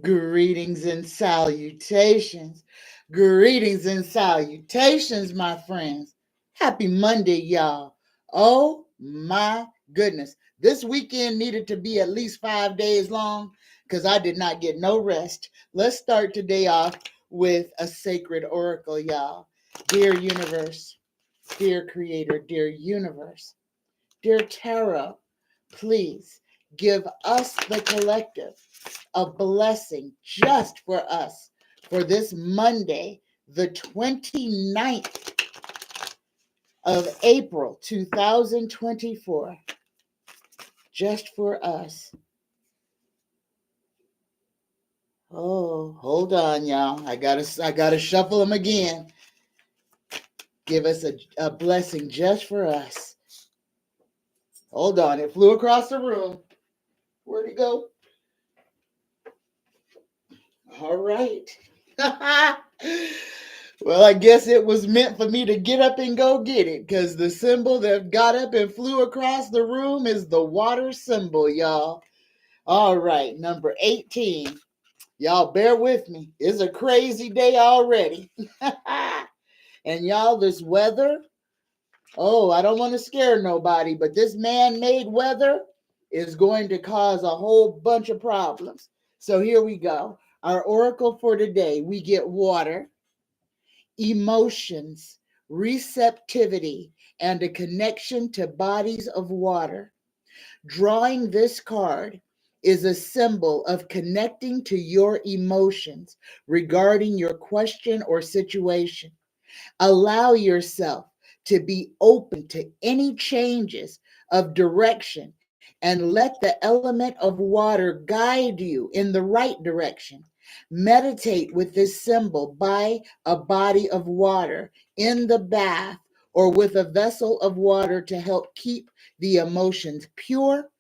Greetings and salutations. Greetings and salutations, my friends. Happy Monday, y'all. Oh my goodness. This weekend needed to be at least 5 days long because I did not get no rest. Let's start today off with a sacred oracle, y'all. Dear universe, dear creator, dear universe, dear tarot, please give us, the collective, a blessing just for us for this Monday, the 29th of April, 2024. Just for us. Oh, hold on, y'all. I gotta shuffle them again. Give us a blessing just for us. Hold on, it flew across the room. Where'd it go? All right. Well, I guess it was meant for me to get up and go get it because the symbol that got up and flew across the room is the water symbol, y'all. All right, number 18. Y'all bear with me. It's a crazy day already. And y'all, this weather, oh, I don't want to scare nobody, but this man-made weather is going to cause a whole bunch of problems. So here we go. Our oracle for today, we get water, emotions, receptivity, and a connection to bodies of water. Drawing this card is a symbol of connecting to your emotions regarding your question or situation. Allow yourself to be open to any changes of direction and let the element of water guide you in the right direction. Meditate with this symbol by a body of water in the bath or with a vessel of water to help keep the emotions pure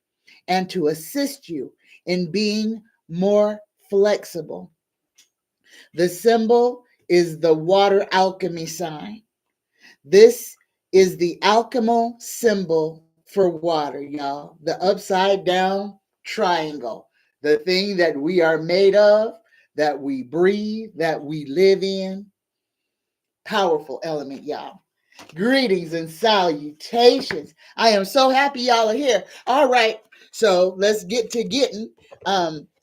and to assist you in being more flexible. The symbol is the water alchemy sign. This is the alchemical symbol for water, y'all. The upside down triangle. The thing that we are made of, that we breathe, that we live in. Powerful element, y'all. Greetings and salutations. I am so happy y'all are here. All right, so let's get to getting.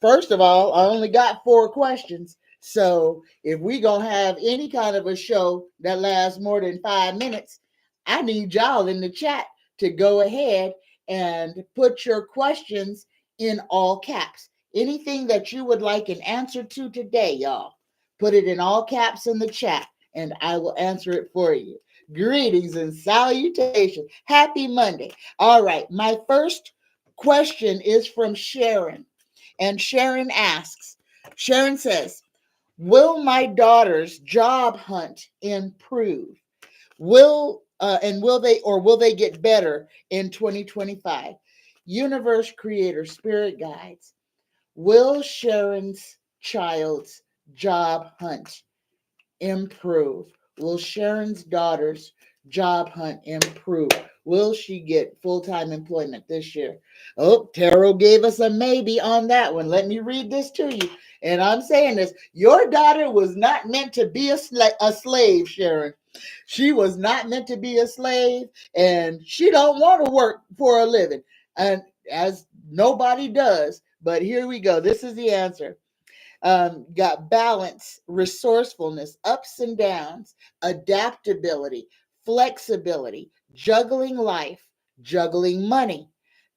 First of all, I only got 4 questions. So if we gonna have any kind of a show that lasts more than 5 minutes, I need y'all in the chat to go ahead and put your questions in all caps. Anything that you would like an answer to today, y'all, put it in all caps in the chat and I will answer it for you. Greetings and salutations. Happy Monday. All right, my first question is from Sharon. And Sharon asks, Sharon says, will my daughter's job hunt improve? Will they get better in 2025? Universe creator spirit guides. Will Sharon's child's job hunt improve? Will Sharon's daughter's job hunt improve? Will she get full-time employment this year? Oh, Tarot gave us a maybe on that one. Let me read this to you. And I'm saying this. Your daughter was not meant to be a slave, Sharon. She was not meant to be a slave, and she don't want to work for a living. And as nobody does, but here we go. This is the answer. Got balance, resourcefulness, ups and downs, adaptability, flexibility, juggling life, juggling money,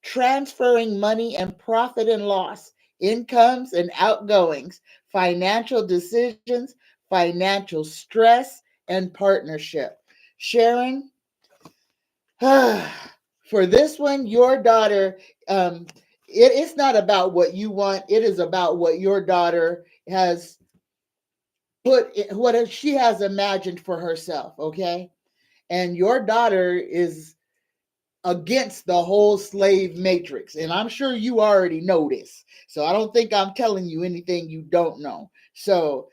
transferring money and profit and loss, incomes and outgoings, financial decisions, financial stress, and partnership. Sharon, for this one, your daughter, it's not about what you want. It is about what your daughter has what she has imagined for herself. Okay. And your daughter is against the whole slave matrix. And I'm sure you already know this. So I don't think I'm telling you anything you don't know. So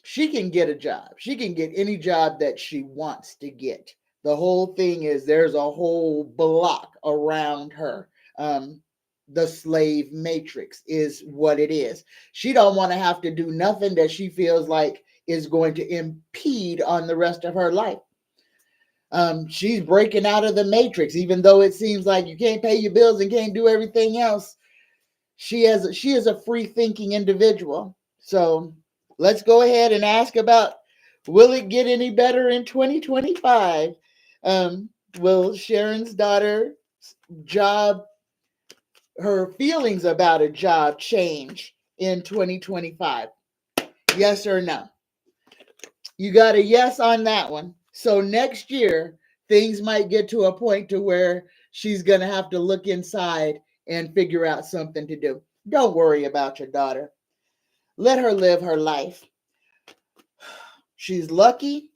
she can get a job. She can get any job that she wants to get. The whole thing is there's a whole block around her. the slave matrix is what it is. She don't want to have to do nothing that she feels like is going to impede on the rest of her life. She's breaking out of the matrix, even though it seems like you can't pay your bills and can't do everything else. She is a free thinking individual. So let's go ahead and ask about, will it get any better in 2025? Will Sharon's daughter job, her feelings about a job change in 2025? Yes or no? You got a yes on that one. So next year, things might get to a point to where she's going to have to look inside and figure out something to do. Don't worry about your daughter. Let her live her life. She's lucky.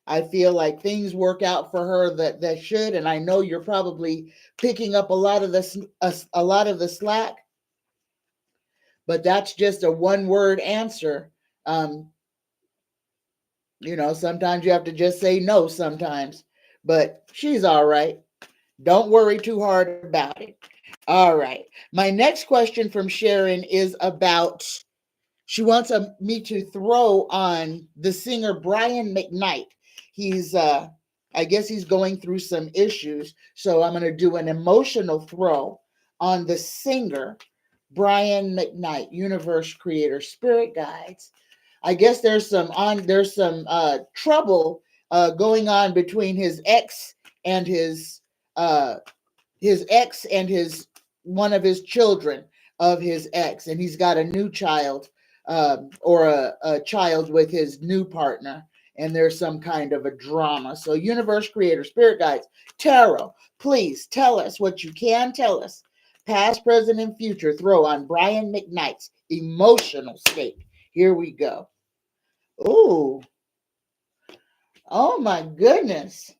I feel like things work out for her that should, and I know you're probably picking up a lot of the slack, but that's just a one-word answer. Sometimes you have to just say no sometimes, but she's all right. Don't worry too hard about it. All right. My next question from Sharon is about, she wants me to throw on the singer Brian McKnight. He's, I guess he's going through some issues. So I'm going to do an emotional throw on the singer Brian McKnight, universe creator, spirit guides. I guess there's some trouble going on between his ex and his one of his children of his ex, and he's got a new child, or a child with his new partner, and there's some kind of a drama. So universe creator, spirit guides, tarot, please tell us what you can tell us, past, present, and future. Throw on Brian McKnight's emotional state. Here we go. Oh, oh my goodness.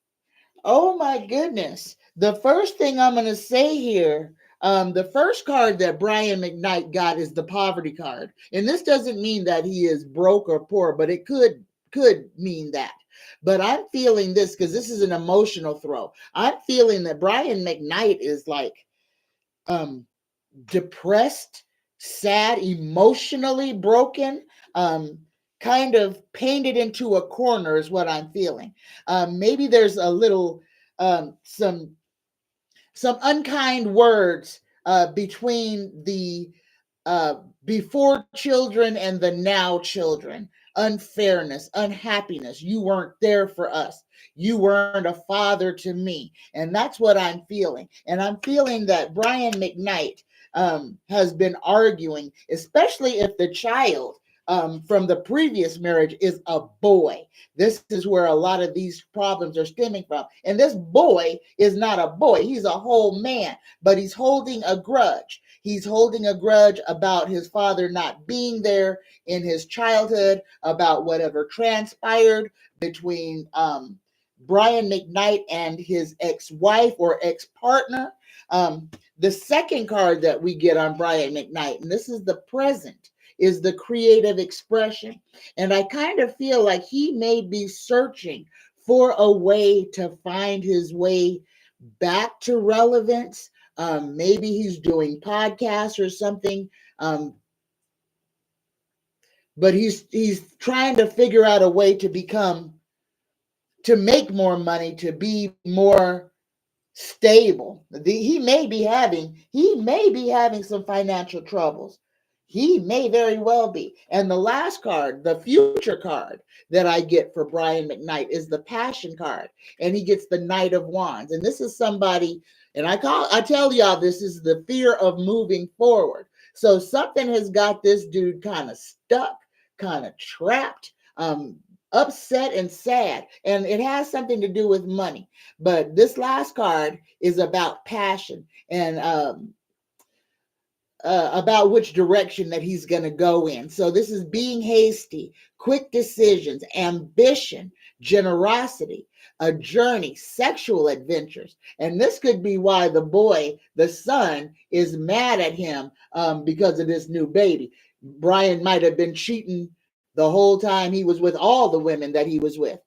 Oh my goodness. The first thing I'm going to say here, the first card that Brian McKnight got is the poverty card. And this doesn't mean that he is broke or poor, but it could mean that. But I'm feeling this because this is an emotional throw. I'm feeling that Brian McKnight is like depressed, sad, emotionally broken, kind of painted into a corner is what I'm feeling. Maybe there's a little some unkind words between the before children and the now children. Unfairness, unhappiness. You weren't there for us. You weren't a father to me. And that's what I'm feeling. And I'm feeling that Brian McKnight has been arguing, especially if the child from the previous marriage is a boy. This is where a lot of these problems are stemming from. And this boy is not a boy. He's a whole man, but he's holding a grudge. He's holding a grudge about his father not being there in his childhood, about whatever transpired between Brian McKnight and his ex-wife or ex-partner. The second card that we get on Brian McKnight, and this is the present, is the creative expression. And I kind of feel like he may be searching for a way to find his way back to relevance. Maybe he's doing podcasts or something. But he's trying to figure out a way to make more money, to be more stable. He may be having some financial troubles. He may very well be. And the last card, the future card that I get for Brian McKnight is the passion card. And he gets the Knight of Wands. And this is somebody, and I tell y'all, this is the fear of moving forward. So something has got this dude kind of stuck, kind of trapped, upset and sad. And it has something to do with money. But this last card is about passion and about which direction that he's going to go in. So this is being hasty, quick decisions, ambition, generosity, a journey, sexual adventures. And this could be why the boy, the son, is mad at him because of this new baby. Brian might have been cheating the whole time he was with all the women that he was with.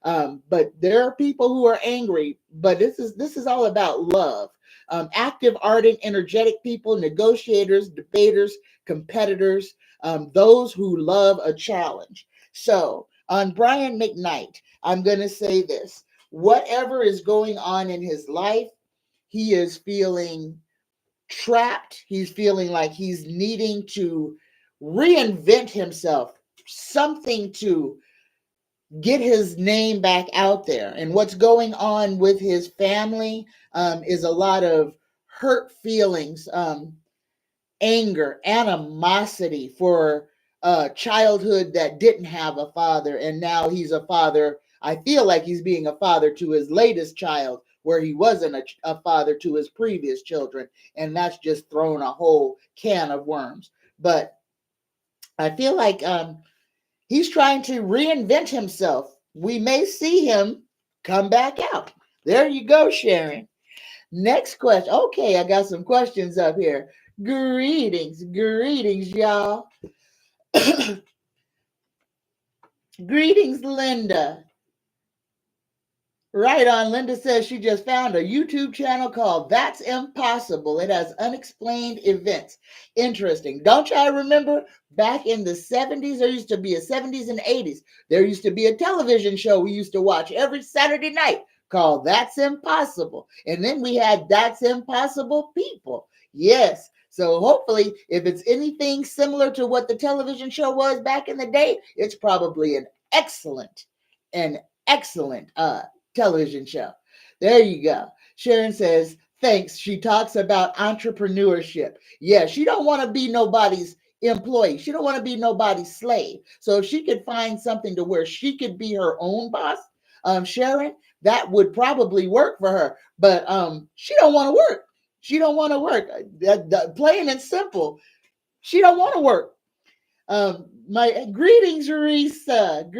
But there are people who are angry, but this is all about love. active, ardent, energetic people, negotiators, debaters, competitors, those who love a challenge. So on Brian McKnight, I'm going to say this. Whatever is going on in his life, he is feeling trapped. He's feeling like he's needing to reinvent himself, something to get his name back out there. And what's going on with his family is a lot of hurt feelings, anger, animosity for childhood that didn't have a father. And now he's a father. I feel like he's being a father to his latest child, where he wasn't a father to his previous children. And that's just thrown a whole can of worms. But I feel like he's trying to reinvent himself. We may see him come back out. There you go, Sharon. Next question. Okay, I got some questions up here. Greetings, y'all. Greetings, Linda. Right on. Linda says she just found a YouTube channel called That's Impossible. It has unexplained events. Interesting. Don't y'all remember back in the 70s? There used to be a 70s and 80s. There used to be a television show we used to watch every Saturday night called That's Impossible. And then we had That's Impossible People. Yes. So hopefully, if it's anything similar to what the television show was back in the day, it's probably an excellent television show. There you go. Sharon says, thanks. She talks about entrepreneurship. Yeah, she don't want to be nobody's employee. She don't want to be nobody's slave. So if she could find something to where she could be her own boss, Sharon, that would probably work for her. But she don't want to work. She don't want to work. Plain and simple. She don't want to work. My greetings, Risa.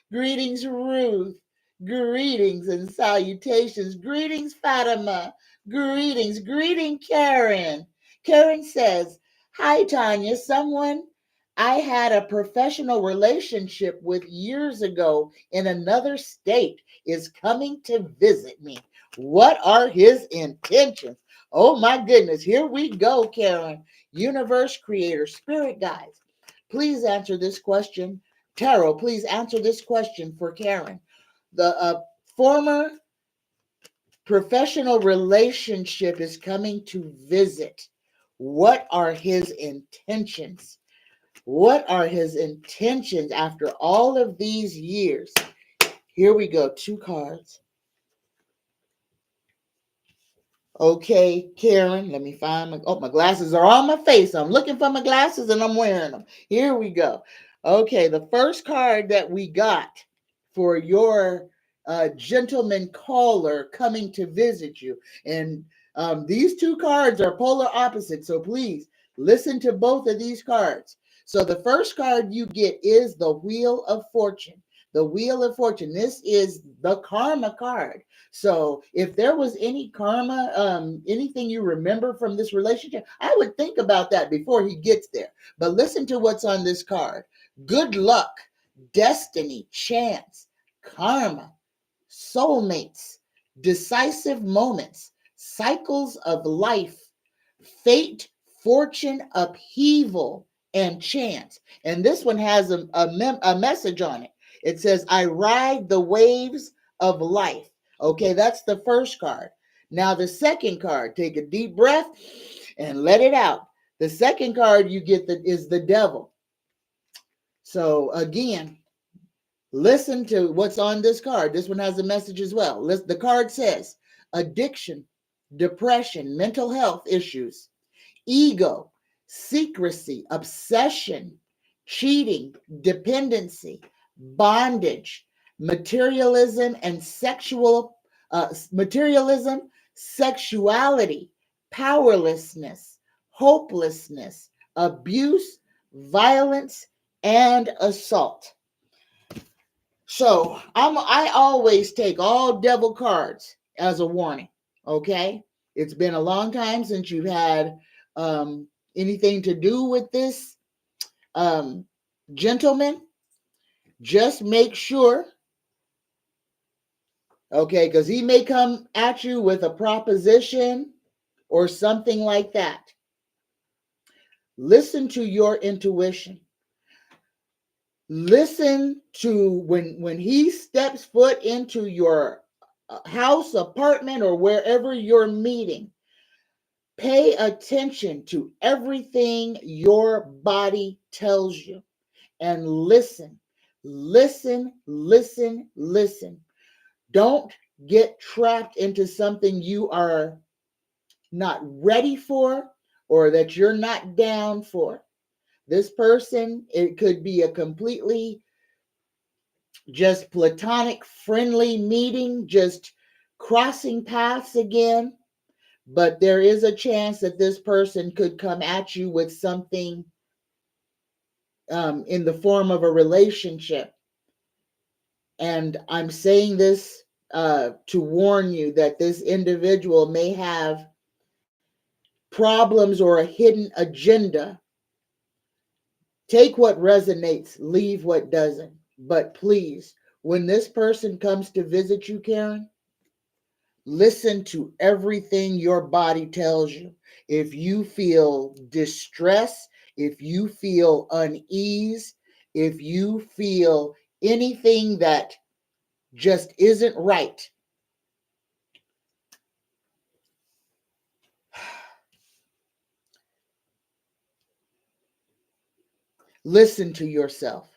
Greetings, Ruth. Greetings and salutations. Greetings, Fatima. Greeting, Karen. Karen says, hi, Tanya. Someone I had a professional relationship with years ago in another state is coming to visit me. What are his intentions? Oh my goodness. Here we go, Karen. Universe, creator, spirit guides. Please answer this question. Tarot, please answer this question for Karen. The former professional relationship is coming to visit. What are his intentions? What are his intentions after all of these years? Here we go. 2 cards. Okay, Karen, let me find my glasses are on my face. I'm looking for my glasses and I'm wearing them. Here we go. Okay, the first card that we got for your gentleman caller coming to visit you. And these 2 cards are polar opposites. So please listen to both of these cards. So the first card you get is the Wheel of Fortune. The Wheel of Fortune. This is the karma card. So if there was any karma, anything you remember from this relationship, I would think about that before he gets there. But listen to what's on this card. Good luck, destiny, chance, karma, soulmates, decisive moments, cycles of life, fate, fortune, upheaval, and chance. And this one has a message on it. It says, I ride the waves of life. Okay, that's the first card. Now the second card, take a deep breath and let it out. The second card you get is the devil. So again, listen to what's on this card. This one has a message as well. The card says addiction, depression, mental health issues, ego, secrecy, obsession, cheating, dependency, bondage, materialism, sexuality, powerlessness, hopelessness, abuse, violence, and assault. So I always take all devil cards as a warning. Okay, it's been a long time since you've had anything to do with this gentleman. Just make sure Okay, because he may come at you with a proposition or something like that. Listen to your intuition. Listen to when he steps foot into your house, apartment, or wherever you're meeting. Pay attention to everything your body tells you and listen, listen, listen, listen. Don't get trapped into something you are not ready for or that you're not down for. This person, it could be a completely just platonic, friendly meeting, just crossing paths again. But there is a chance that this person could come at you with something in the form of a relationship. And I'm saying this to warn you that this individual may have problems or a hidden agenda. Take what resonates, leave what doesn't. But please, when this person comes to visit you, Karen, listen to everything your body tells you. If you feel distress, if you feel unease, if you feel anything that just isn't right, listen to yourself.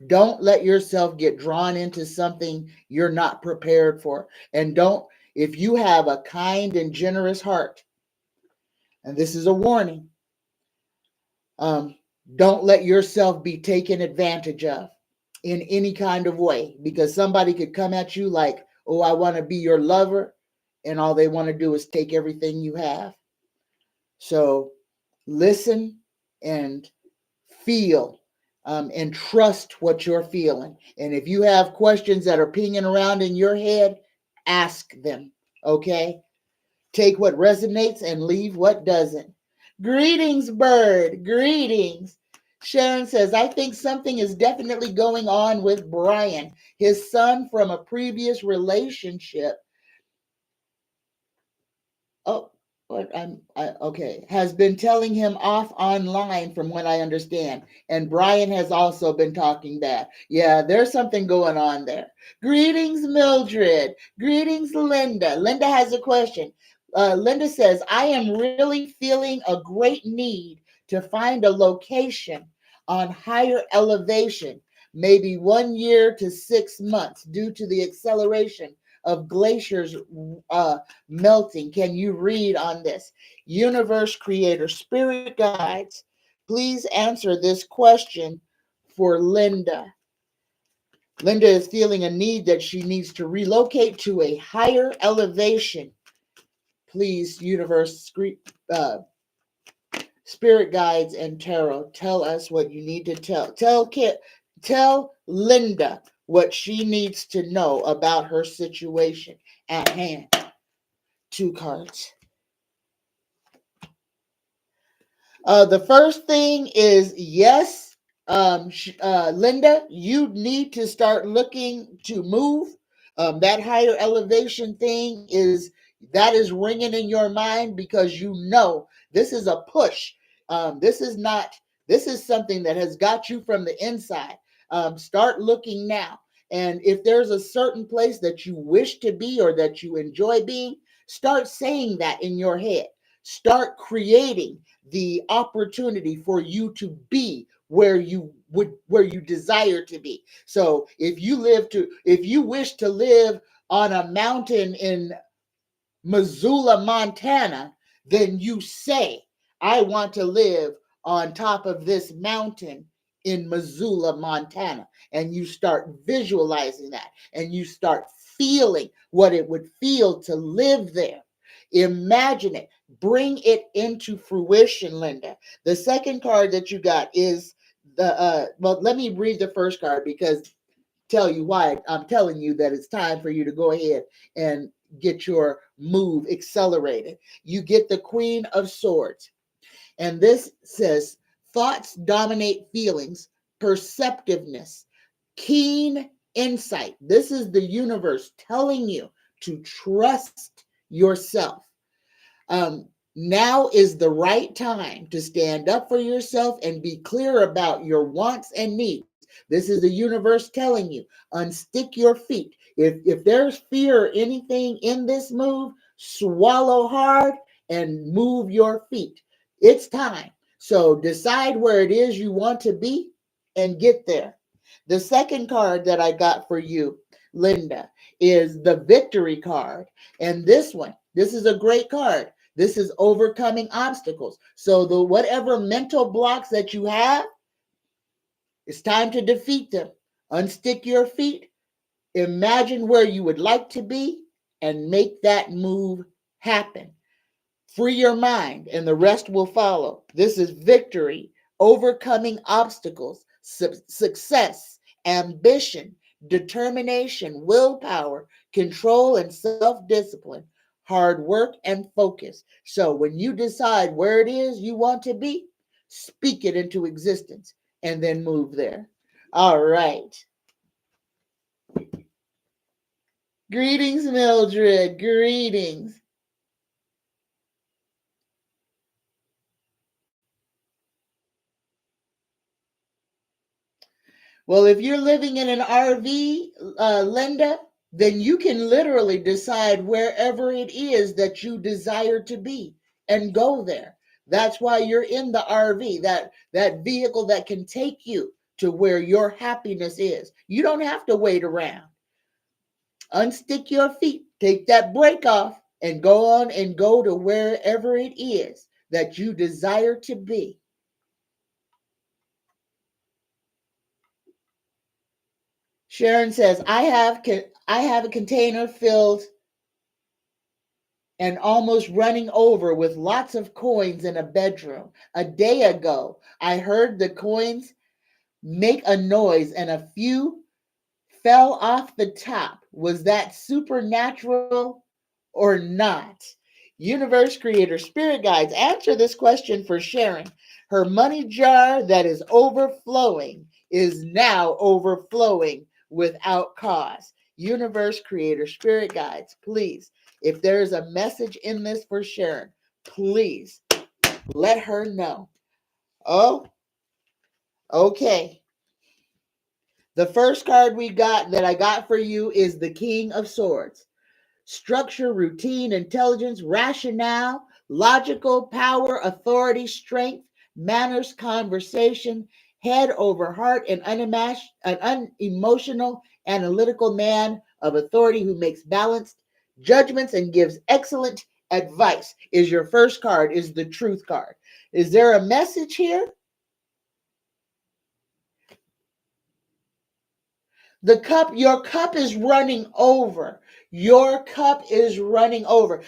Don't let yourself get drawn into something you're not prepared for. And don't, if you have a kind and generous heart, and this is a warning, um, don't let yourself be taken advantage of in any kind of way, because somebody could come at you like, oh, I want to be your lover, and all they want to do is take everything you have. So listen and feel, and trust what you're feeling. And if you have questions that are pinging around in your head, ask them. Okay? Take what resonates and leave what doesn't. Greetings, bird. Greetings. Sharon says, I think something is definitely going on with Brian, his son from a previous relationship. Oh, what okay, has been telling him off online from what I understand. And Brian has also been talking bad. Yeah, there's something going on there. Greetings, Mildred. Greetings, Linda. Linda has a question. Linda says, I am really feeling a great need to find a location on higher elevation, maybe 1 year to 6 months, due to the acceleration of glaciers melting. Can you read on this? Universe creator, spirit guides, please answer this question for Linda. Linda is feeling a need that she needs to relocate to a higher elevation. Please, universe, spirit guides, and tarot, tell us what you need to tell. Tell Linda what she needs to know about her situation at hand. 2 cards. The first thing is yes, Linda, you need to start looking to move. That higher elevation thing is ringing in your mind because you know this is a push. This is not. This is something that has got you from the inside. Start looking now, and if there's a certain place that you wish to be or that you enjoy being, start saying that in your head. Start creating the opportunity for you to be where you desire to be. So if you wish to live on a mountain in Missoula, Montana, then you say, I want to live on top of this mountain in Missoula, Montana. And you start visualizing that and you start feeling what it would feel to live there. Imagine it. Bring it into fruition, Linda. The second card that you got is well, let me read the first card because tell you why I'm telling you that it's time for you to go ahead and get your move accelerated. You get the Queen of Swords. And this says thoughts dominate feelings, perceptiveness, keen insight. This is the universe telling you to trust yourself. Now is the right time to stand up for yourself and be clear about your wants and needs. This is the universe telling you, unstick your feet. If there's fear or anything in this move, swallow hard and move your feet. It's time. So decide where it is you want to be and get there. The second card that I got for you, Linda, is the victory card. And this is a great card. This is overcoming obstacles. So the whatever mental blocks that you have, it's time to defeat them. Unstick your feet. Imagine where you would like to be and make that move happen. Free your mind and the rest will follow. This is victory, overcoming obstacles, success, ambition, determination, willpower, control, and self-discipline, hard work, and focus. So when you decide where it is you want to be, speak it into existence and then move there. All right. Greetings, Mildred. Greetings. Well, if you're living in an RV, Linda, then you can literally decide wherever it is that you desire to be and go there. That's why you're in the RV, that vehicle that can take you to where your happiness is. You don't have to wait around. Unstick your feet, take that brake off, and go on and go to wherever it is that you desire to be. Sharon says, I have a container filled and almost running over with lots of coins in a bedroom. A day ago, I heard the coins make a noise and a few fell off the top. Was that supernatural or not? Universe creator, spirit guides, answer this question for Sharon. Her money jar that is overflowing is now overflowing without cause. Universe creator, spirit guides, please, if there is a message in this for Sharon, please let her know. Oh, okay. The first card that I got for you is the King of Swords. Structure, routine, intelligence, rationale, logical, power, authority, strength, manners, conversation, head over heart, an unemotional, analytical man of authority who makes balanced judgments and gives excellent advice is your first card, is the truth card. Is there a message here? Your cup is running over. Your cup is running over.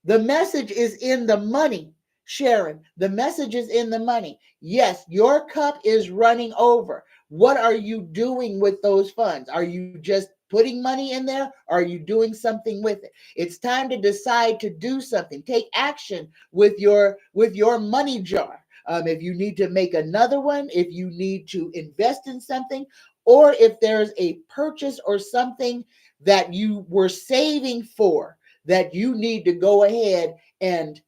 The message is in the money, Sharon. The message is in the money. Yes, your cup is running over. What are you doing with those funds? Are you just putting money in there? Or are you doing something with it? It's time to decide to do something. Take action with your money jar. If you need to make another one, if you need to invest in something, or if there's a purchase or something that you were saving for, that you need to go ahead and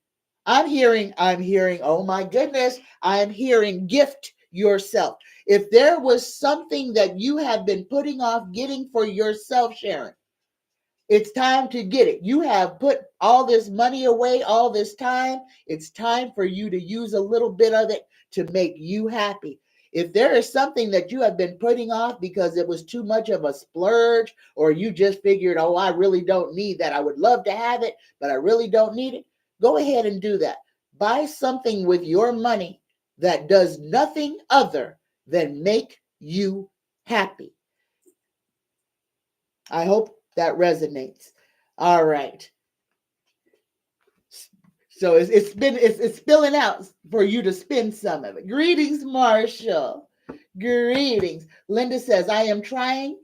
I'm hearing, oh my goodness, I'm hearing gift yourself. If there was something that you have been putting off getting for yourself, Sharon, it's time to get it. You have put all this money away all this time. It's time for you to use a little bit of it to make you happy. If there is something that you have been putting off because it was too much of a splurge, or you just figured, oh, I really don't need that. I would love to have it, but I really don't need it. Go ahead and do that. Buy something with your money that does nothing other than make you happy. I hope that resonates. All right. So it's spilling out for you to spend some of it. Greetings, Marshall. Greetings. Linda says, I am trying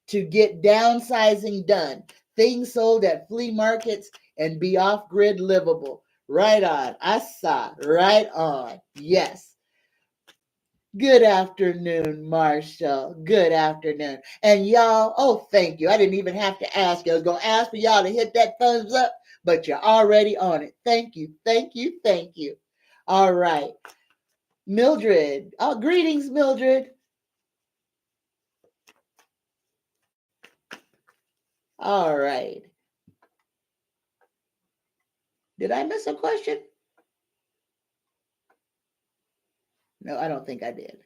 to get downsizing done. Things sold at flea markets and be off-grid livable. Right on. Asa. Right on. Yes. Good afternoon, Marshall. Good afternoon. And y'all, oh, thank you. I didn't even have to ask you. I was going to ask for y'all to hit that thumbs up, but you're already on it. Thank you. Thank you. Thank you. All right. Mildred. Oh, greetings, Mildred. All right. Did I miss a question? No, I don't think I did.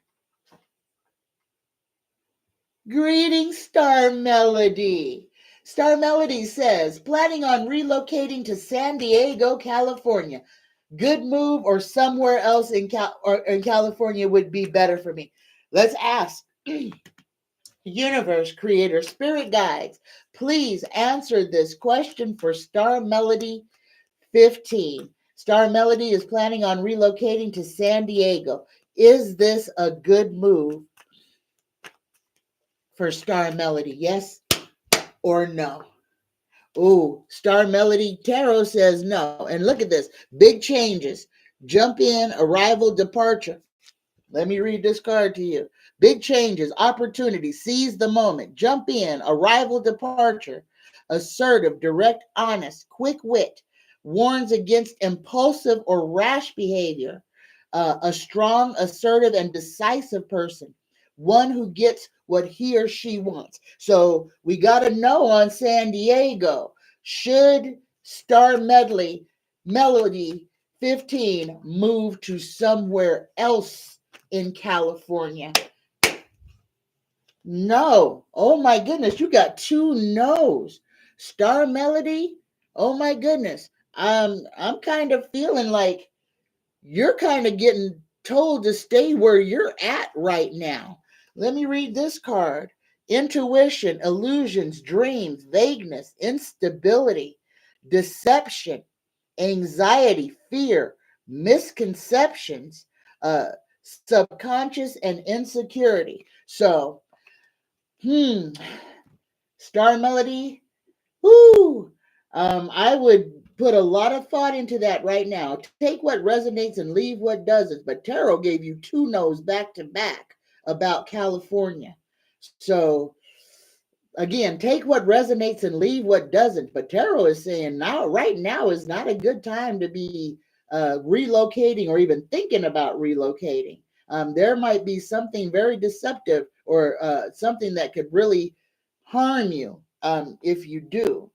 Greetings, Star Melody. Star Melody says, planning on relocating to San Diego, California. Good move or somewhere else in California would be better for me. Let's ask. Universe, creator, spirit guides, please answer this question for Star Melody 15. Star Melody is planning on relocating to San Diego. Is this a good move for Star Melody? Yes or no? Ooh, Star Melody Tarot says no. And look at this. Big changes. Jump in, arrival, departure. Let me read this card to you. Big changes, opportunity, seize the moment, jump in, arrival, departure, assertive, direct, honest, quick wit, warns against impulsive or rash behavior, a strong, assertive, and decisive person, one who gets what he or she wants. So we got to know on San Diego, should Star Melody 15 move to somewhere else in California? No. Oh my goodness, you got two no's. Star Melody, oh my goodness. I'm kind of feeling like you're kind of getting told to stay where you're at right now. Let me read this card. Intuition, illusions, dreams, vagueness, instability, deception, anxiety, fear, misconceptions, subconscious, and insecurity. So, Star Melody, whoo, I would put a lot of thought into that right now. Take what resonates and leave what doesn't. But Tarot gave you two no's back to back about California. So, again, take what resonates and leave what doesn't. But Tarot is saying now, right now is not a good time to be relocating or even thinking about relocating. There might be something very deceptive or something that could really harm you if you do.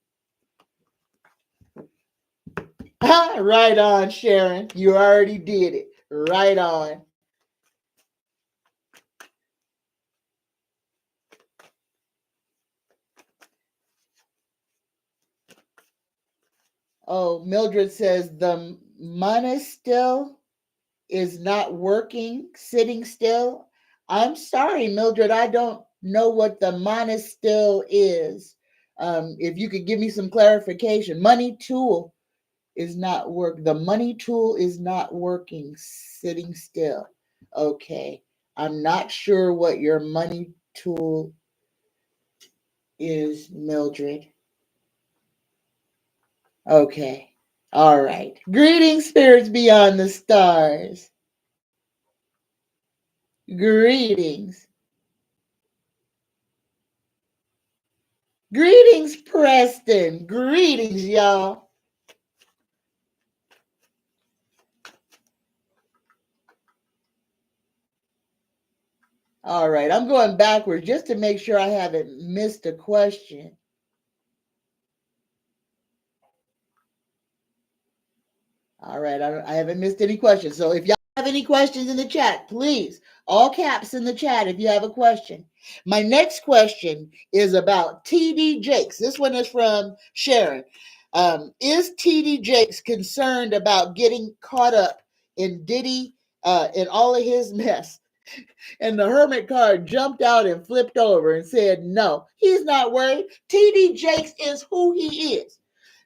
Right on, Sharon. You already did it. Right on. Oh, Mildred says the monostil is not working, sitting still. I'm sorry, Mildred. I don't know what the monostil is. If you could give me some clarification. Money tool is not work. The money tool is not working, sitting still. Okay. I'm not sure what your money tool is, Mildred. Okay. All right. Greetings, spirits beyond the stars. Greetings. Greetings, Preston. Greetings, y'all. All right. I'm going backwards just to make sure I haven't missed a question. All right. I haven't missed any questions. So if y'all have any questions in the chat, please, all caps in the chat if you have a question. My next question is about TD Jakes. This one is from Sharon. Is TD Jakes concerned about getting caught up in Diddy in all of his mess? And the hermit card jumped out and flipped over and said, no, he's not worried. TD Jakes is who he is.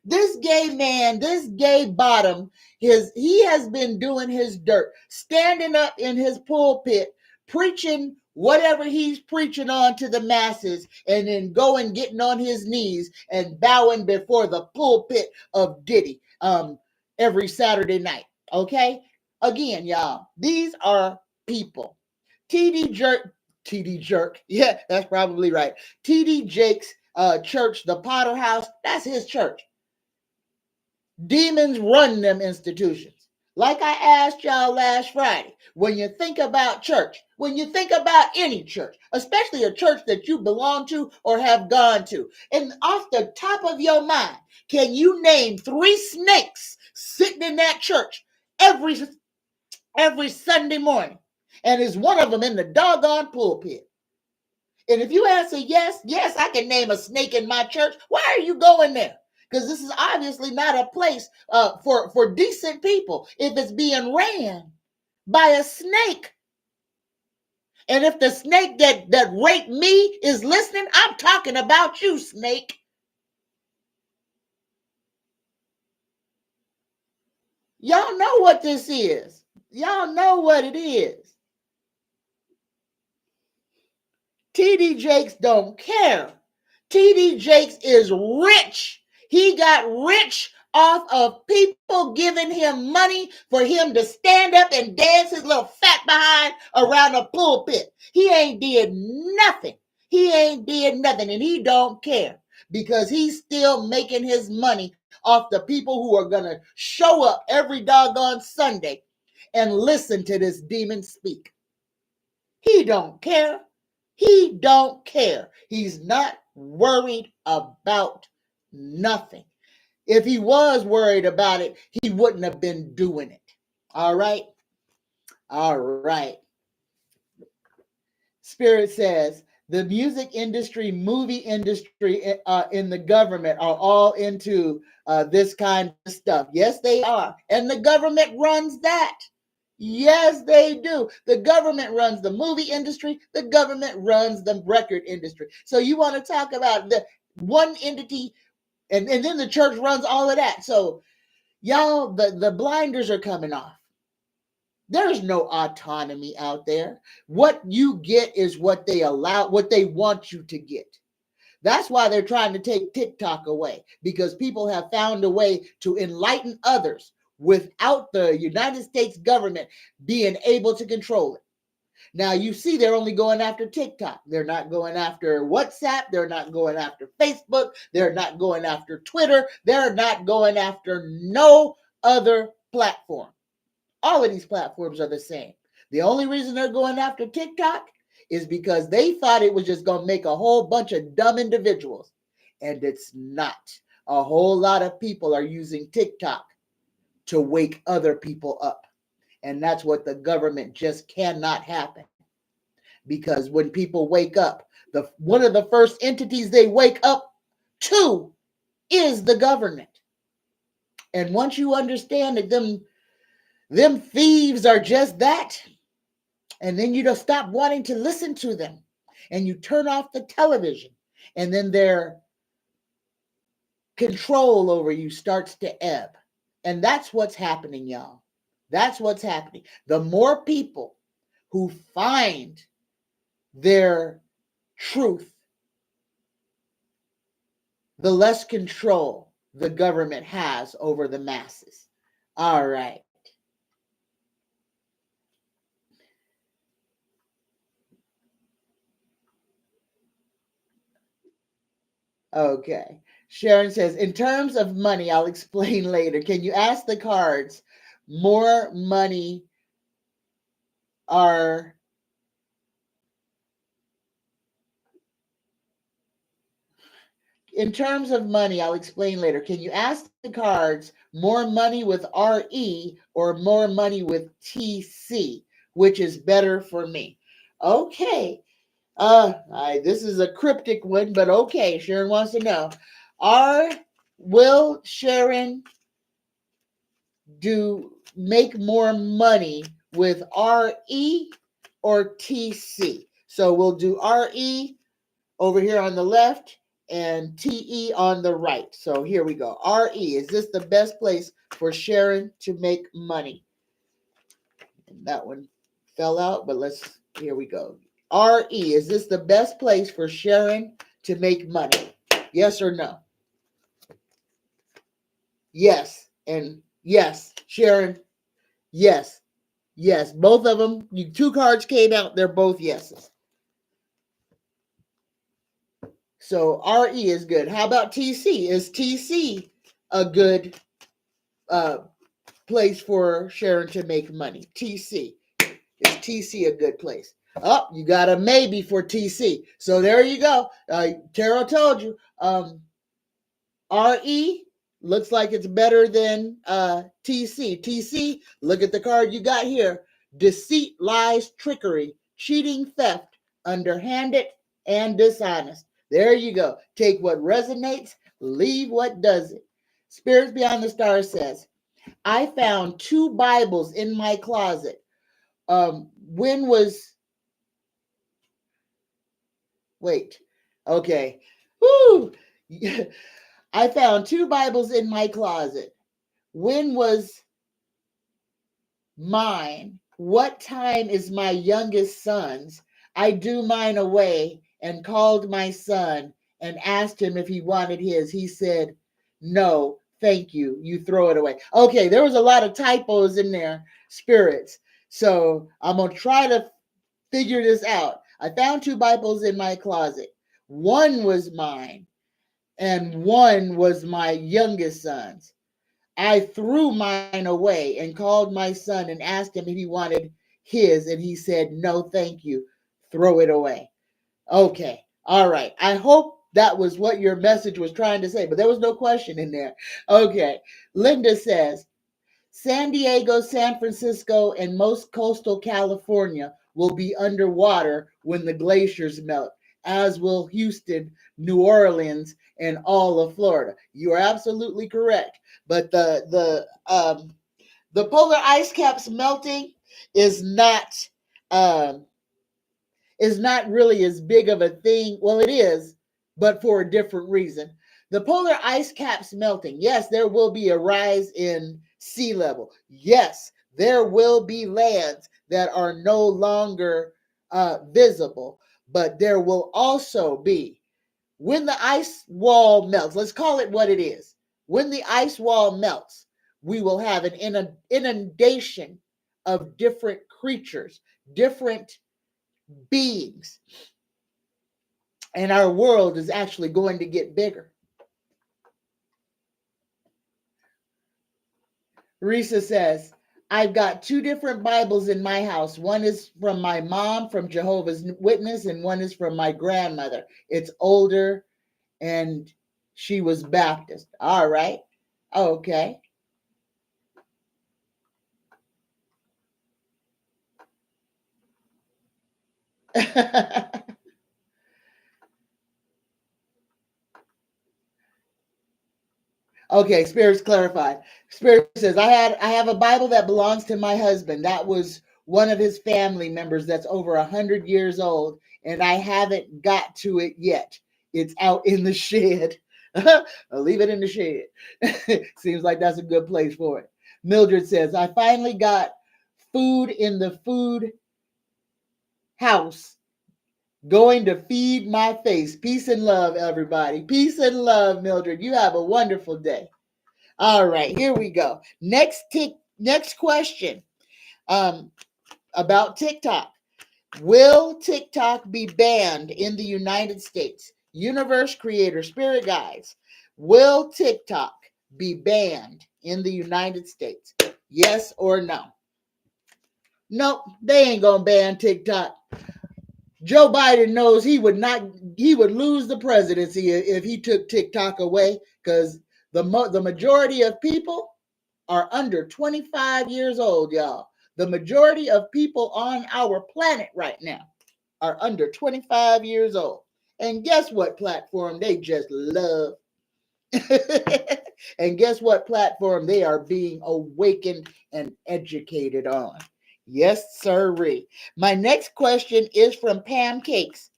This gay man, this gay bottom, he has been doing his dirt, standing up in his pulpit, preaching whatever he's preaching on to the masses, and then going, getting on his knees and bowing before the pulpit of Diddy every Saturday night. Okay? Again, y'all, these are people. TD Jerk. Yeah, that's probably right. TD Jake's church, the Potter House, that's his church. Demons run them institutions. Like I asked y'all last Friday, when you think about church, when you think about any church, especially a church that you belong to or have gone to, and off the top of your mind, can you name 3 snakes sitting in that church every Sunday morning? And is one of them in the doggone pulpit? And if you answer yes, I can name a snake in my church. Why are you going there? Because this is obviously not a place for decent people if it's being ran by a snake. And if the snake that raped me is listening, I'm talking about you, snake. Y'all know what this is. Y'all know what it is. TD Jakes don't care. TD Jakes is rich. He got rich off of people giving him money for him to stand up and dance his little fat behind around a pulpit. He ain't did nothing. He ain't did nothing, and he don't care because he's still making his money off the people who are going to show up every doggone Sunday and listen to this demon speak. He don't care. He don't care. He's not worried about nothing. If he was worried about it, he wouldn't have been doing it. All right? All right. Spirit says, the music industry, movie industry, in the government are all into this kind of stuff. Yes, they are. And the government runs that. Yes, they do. The government runs the movie industry. The government runs the record industry. So you want to talk about the one entity, and then the church runs all of that. So y'all, the blinders are coming off. There's no autonomy out there. What you get is what they allow, what they want you to get. That's why they're trying to take TikTok away, because people have found a way to enlighten others without the United States government being able to control it. Now, you see, they're only going after TikTok. They're not going after WhatsApp. They're not going after Facebook. They're not going after Twitter. They're not going after no other platform. All of these platforms are the same. The only reason they're going after TikTok is because they thought it was just going to make a whole bunch of dumb individuals. And it's not. A whole lot of people are using TikTok to wake other people up. And that's what the government just cannot happen. Because when people wake up, one of the first entities they wake up to is the government. And once you understand that them thieves are just that, and then you just stop wanting to listen to them, and you turn off the television, and then their control over you starts to ebb. And that's what's happening, y'all. That's what's happening. The more people who find their truth, the less control the government has over the masses. All right. Okay. Sharon says, in terms of money, I'll explain later. Can you ask the cards more money are in terms of money, I'll explain later. Can you ask the cards more money with RE or more money with TC, which is better for me? Okay. This is a cryptic one, but okay. Sharon wants to know. Will Sharon make more money with RE or TC? So we'll do RE over here on the left and TE on the right. So here we go. RE, is this the best place for Sharon to make money? And that one fell out, but here we go. RE, is this the best place for Sharon to make money? Yes or no? Yes. And yes, Sharon, yes. Yes, both of them. Two cards came out. They're both yeses. So RE is good. How about TC? Is TC a good place for Sharon to make money? TC. Is TC a good place? Oh, you got a maybe for TC. So there you go. Tarot told you. RE looks like it's better than TC. TC, look at the card you got here. Deceit, lies, trickery, cheating, theft, underhanded, and dishonest. There you go. Take what resonates, leave what doesn't. Spirits Beyond the Stars says, I found 2 Bibles in my closet. When was, wait, okay. Woo! I found 2 Bibles in my closet. When was mine? What time is my youngest son's? I do mine away and called my son and asked him if he wanted his. He said, no, thank you. You throw it away. Okay, there was a lot of typos in there, spirits. So I'm going to try to figure this out. I found 2 Bibles in my closet. One was mine and one was my youngest son's. I threw mine away and called my son and asked him if he wanted his, and he said, no, thank you. Throw it away. Okay. All right. I hope that was what your message was trying to say, but there was no question in there. Okay. Linda says, San Diego, San Francisco, and most coastal California will be underwater when the glaciers melt, as will Houston, New Orleans, and all of Florida. You are absolutely correct. But the polar ice caps melting is not um, is not really as big of a thing. Well, it is, but for a different reason. The polar ice caps melting. Yes, there will be a rise in sea level. Yes, there will be lands that are no longer visible, but there will also be, when the ice wall melts, let's call it what it is. When the ice wall melts, we will have an inundation of different creatures, different beings, and our world is actually going to get bigger. Risa says, I've got 2 different Bibles in my house. One is from my mom from Jehovah's Witness, and one is from my grandmother. It's older, and she was Baptist. All right. Okay. Okay, Spirits clarified. Spirit says, I have a Bible that belongs to my husband. That was one of his family members that's over 100 years old, and I haven't got to it yet. It's out in the shed. I'll leave it in the shed. Seems like that's a good place for it. Mildred says, I finally got food in the food house. Going to feed my face. Peace and love, everybody. Peace and love, Mildred. You have a wonderful day. All right, here we go. Next question about TikTok. Will TikTok be banned in the United States? Universe Creator Spirit Guides. Will TikTok be banned in the United States? Yes or no? Nope, they ain't gonna ban TikTok. Joe Biden knows he would lose the presidency if he took TikTok away, because the majority of people are under 25 years old, y'all. The majority of people on our planet right now are under 25 years old. And guess what platform they just love? And guess what platform they are being awakened and educated on? Yes, sirree. My next question is from Pancakes.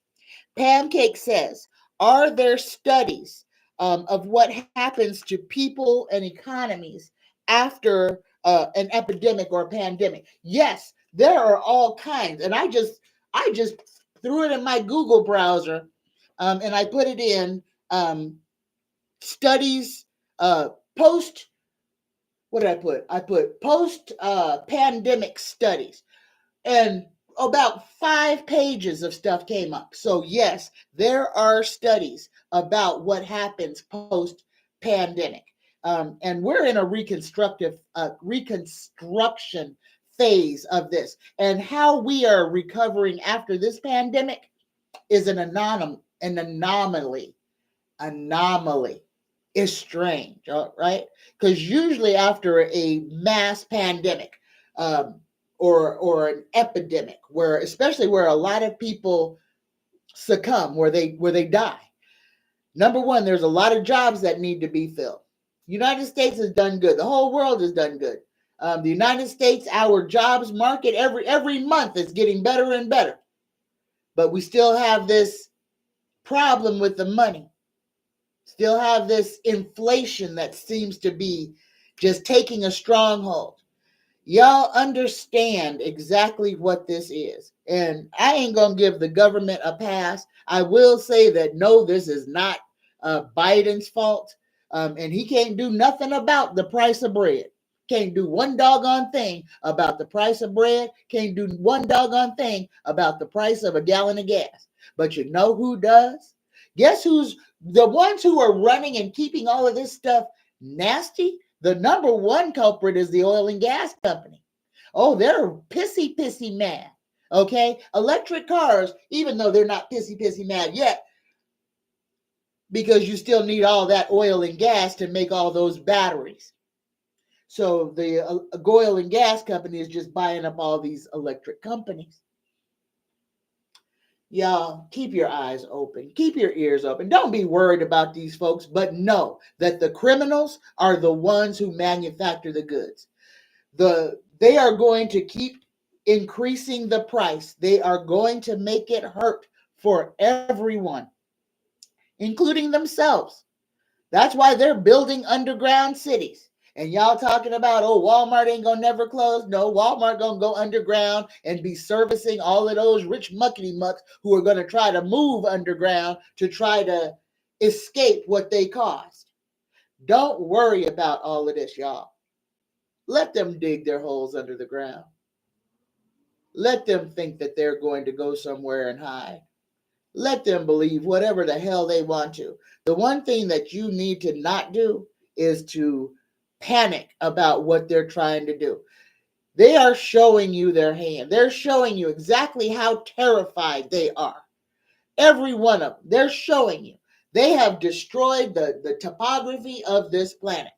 Pancake says, are there studies of what happens to people and economies after an epidemic or a pandemic? Yes, there are all kinds. And I just threw it in my Google browser, and I put it in studies post what did I put? I put post pandemic studies, and about 5 pages of stuff came up. So yes, there are studies about what happens post pandemic, and we're in a reconstruction phase of this, and how we are recovering after this pandemic is an anomaly. Is strange, right? Because usually after a mass pandemic, um, or an epidemic, where especially where a lot of people succumb, where they die. Number one, there's a lot of jobs that need to be filled. United States has done good. The whole world has done good. The United States, our jobs market every month is getting better and better, but we still have this problem with the money. Still have this inflation that seems to be just taking a stronghold. Y'all understand exactly what this is. And I ain't going to give the government a pass. I will say that no, this is not Biden's fault. And he can't do nothing about the price of bread. Can't do one doggone thing about the price of bread. Can't do one doggone thing about the price of a gallon of gas. But you know who does? Guess who's the ones who are running and keeping all of this stuff nasty? The number one culprit is the oil and gas company. Oh, they're pissy mad. Okay? Electric cars, even though they're not pissy mad yet, because you still need all that oil and gas to make all those batteries. So the oil and gas company is just buying up all these electric companies. Y'all, keep your eyes open. Keep your ears open. Don't be worried about these folks, but know that the criminals are the ones who manufacture the goods. They are going to keep increasing the price. They are going to make it hurt for everyone, including themselves. That's why they're building underground cities. And y'all talking about, oh, Walmart ain't gonna never close. No, Walmart gonna go underground and be servicing all of those rich muckety mucks who are gonna try to move underground to try to escape what they caused. Don't worry about all of this, y'all. Let them dig their holes under the ground. Let them think that they're going to go somewhere and hide. Let them believe whatever the hell they want to. The one thing that you need to not do is to panic about what they're trying to do. They are showing you their hand. They're showing you exactly how terrified they are. Every one of them, they're showing you. They have destroyed the topography of this planet.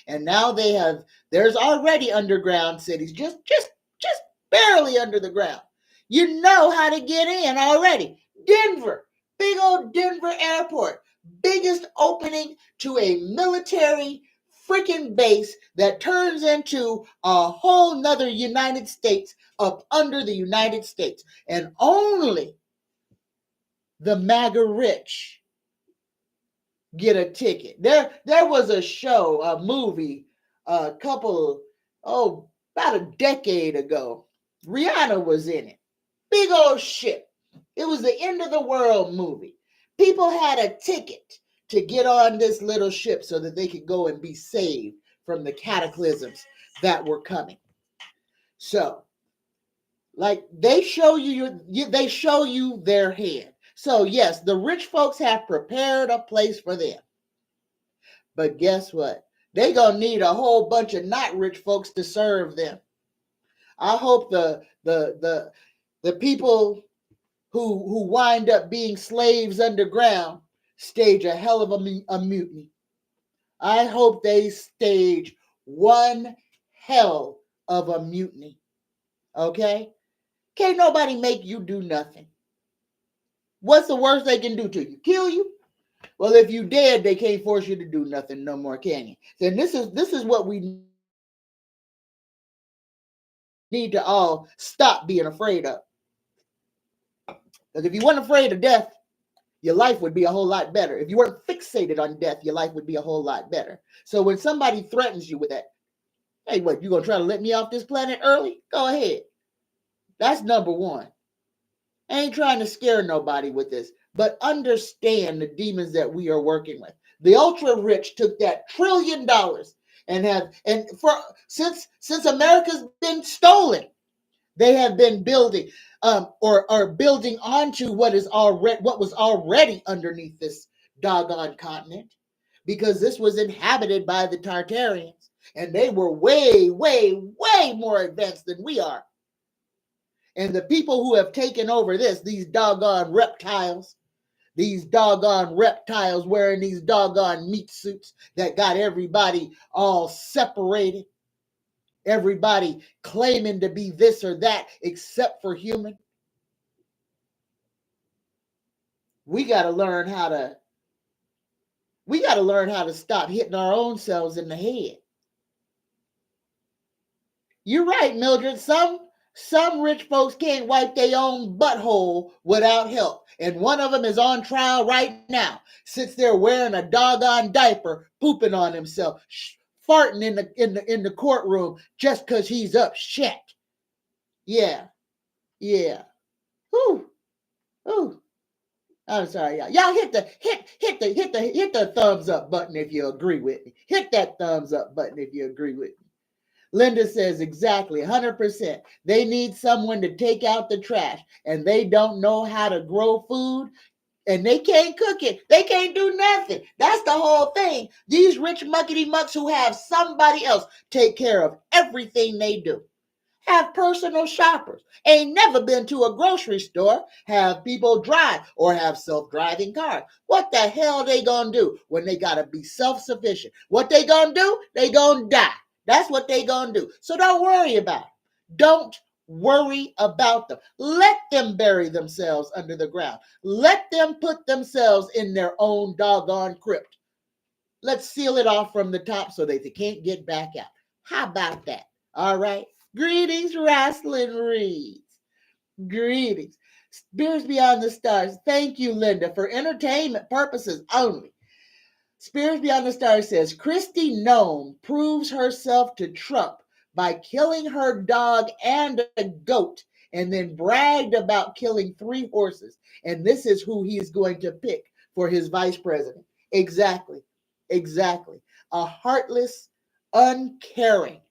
And now there's already underground cities, just barely under the ground. You know how to get in already. Denver, big old Denver airport, biggest opening to a military freaking base that turns into a whole nother United States up under the United States. And only the MAGA rich get a ticket. There was a show, a movie, about a decade ago. Rihanna was in it. Big old ship. It was the end of the world movie. People had a ticket to get on this little ship so that they could go and be saved from the cataclysms that were coming. So, like, they show you their hand. So yes, the rich folks have prepared a place for them. But guess what? They gonna need a whole bunch of not rich folks to serve them. I hope the people who wind up being slaves underground stage a hell of a mutiny. I hope they stage one hell of a mutiny. Okay? Can't nobody make you do nothing. What's the worst they can do to you? Kill you? Well, if you dead, they can't force you to do nothing no more, can you? Then this is what we need to all stop being afraid of. Because if you weren't afraid of death, your life would be a whole lot better. If you weren't fixated on death, your life would be a whole lot better. So when somebody threatens you with that, hey, what, you gonna try to let me off this planet early? Go ahead. That's number one. I ain't trying to scare nobody with this, but understand the demons that we are working with. The ultra rich took that $1 trillion Since America's been stolen, they have been building or building onto what was already underneath this doggone continent, because this was inhabited by the Tartarians, and they were way, way, way more advanced than we are. And the people who have taken over these doggone reptiles, wearing these doggone meat suits that got everybody all separated, everybody claiming to be this or that except for human. We got to learn how to stop hitting our own selves in the head. You're right, Mildred. Some rich folks can't wipe their own butthole without help. And one of them is on trial right now. Sits there wearing a doggone diaper, pooping on himself, farting in the courtroom just because he's upset. Yeah. Whew. I'm sorry, y'all. Y'all hit the thumbs up button if you agree with me. Hit that thumbs up button if you agree with me. Linda says exactly, 100%. They need someone to take out the trash, and they don't know how to grow food, and they can't cook it. They can't do nothing. That's the whole thing. These rich muckety mucks who have somebody else take care of everything they do. Have personal shoppers. Ain't never been to a grocery store. Have people drive or have self-driving cars. What the hell they gonna do when they gotta be self-sufficient? What they gonna do? They gonna die. That's what they gonna do. So don't worry about it. Don't worry about them. Let them bury themselves under the ground. Let them put themselves in their own doggone crypt. Let's seal it off from the top so that they can't get back out. How about that? All right. Greetings, Wrestling Reeds. Greetings. Spirits Beyond the Stars. Thank you, Linda, for entertainment purposes only. Spirits Beyond the Stars says, Christy Nome proves herself to Trump by killing her dog and a goat, and then bragged about killing 3 horses. And this is who he is going to pick for his vice president. Exactly. A heartless, uncaring